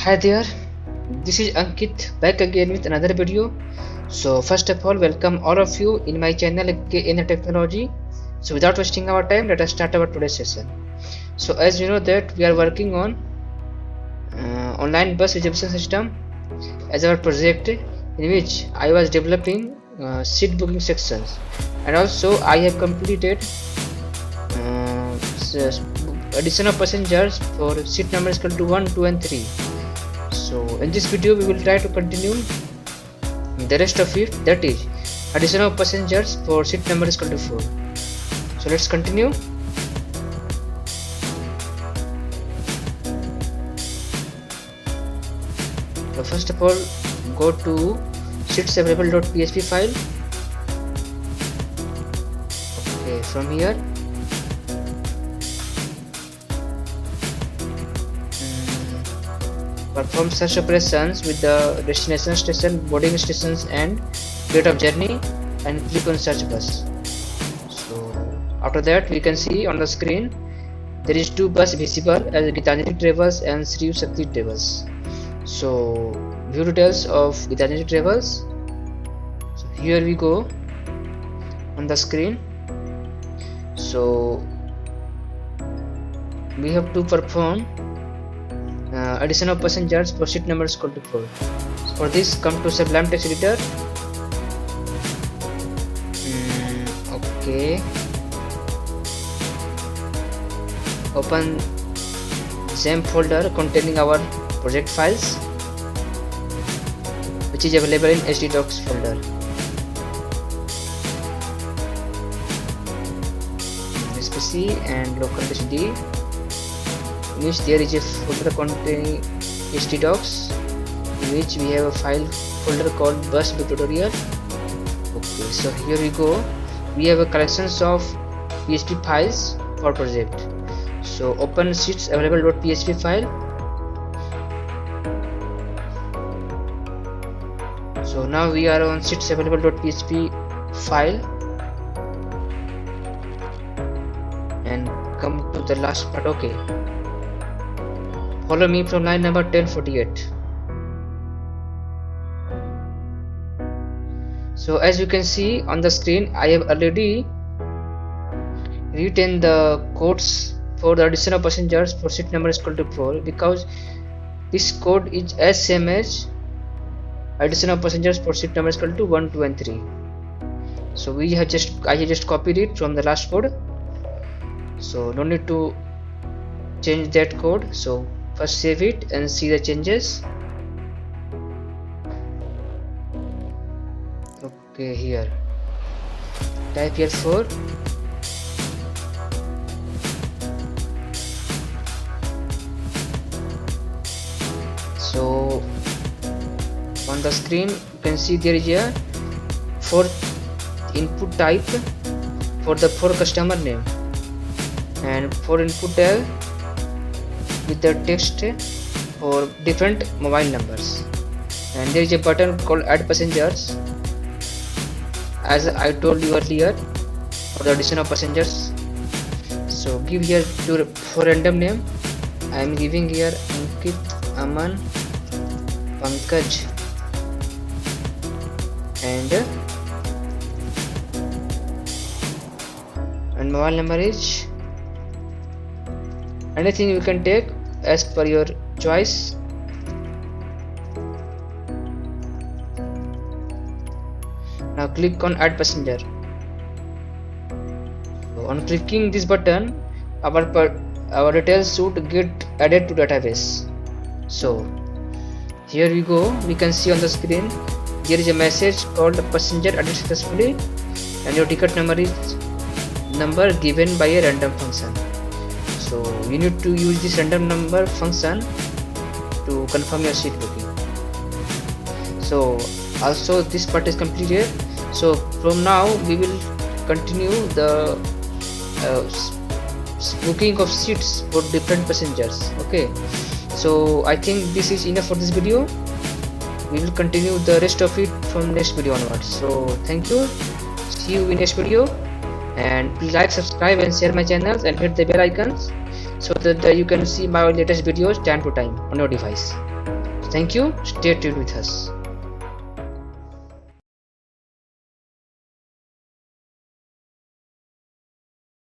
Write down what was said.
Hi there, this is Ankit back again with another video. So first of all, welcome all of you in my channel in Technology. So without wasting our time, let us start our today's session. So as you know that we are working on online bus reservation system as our project, in which I was developing seat booking sections, and also I have completed addition of passengers for seat numbers equal to 1, 2 and 3. So in this video we will try to continue the rest of it, that is addition of passengers for seat number is equal to 4. So let's continue. So first of all, go to seatsavailable.php file. Okay, from here perform search operations with the destination station, boarding stations and date of journey, and click on search bus. So after that we can see on the screen there is two bus visible as Gitanjali Travels and Sri Shakti Travels. So view details of Gitanjali Travels. So here we go on the screen. So we have to perform addition of passengers for seat number is equal to 4. So for this, come to Sublime Text Editor. Okay, open XAMPP folder containing our project files, which is available in HD Docs folder. This PC and local HD, in which there is a folder containing HD Docs, in which we have a file folder called bus tutorial. Okay, so here we go. We have a collections of PHP files for project. So open seats available.php file. So now we are on seats available.php file and come to the last part. Okay, follow me from line number 1048. So as you can see on the screen, I have already written the codes for the addition of passengers for seat number is equal to 4, because this code is as same as addition of passengers for seat number is equal to 1, 2 and 3. So I have just copied it from the last code, so no need to change that code. So first save it and see the changes. Okay, here type here 4. So on the screen you can see there is a 4 input type for the 4 customer name and 4 input tag with the text for different mobile numbers, and there is a button called add passengers, as I told you earlier, for the addition of passengers. So give here for random name. I am giving here Ankit, Aman, Pankaj and mobile number is anything you can take as per your choice. Now click on add passenger. So on clicking this button, our details should get added to database. So here we go. We can see on the screen there is a message called passenger added successfully, and your ticket number is number given by a random function. So you need to use this random number function to confirm your seat booking. So also this part is completed. So from now we will continue the booking of seats for different passengers. Okay, so I think this is enough for this video. We will continue the rest of it from next video onwards. So thank you, see you in next video, and please like, subscribe and share my channels and hit the bell icons so that you can see my latest videos time to time on your device. Thank you. Stay tuned with us.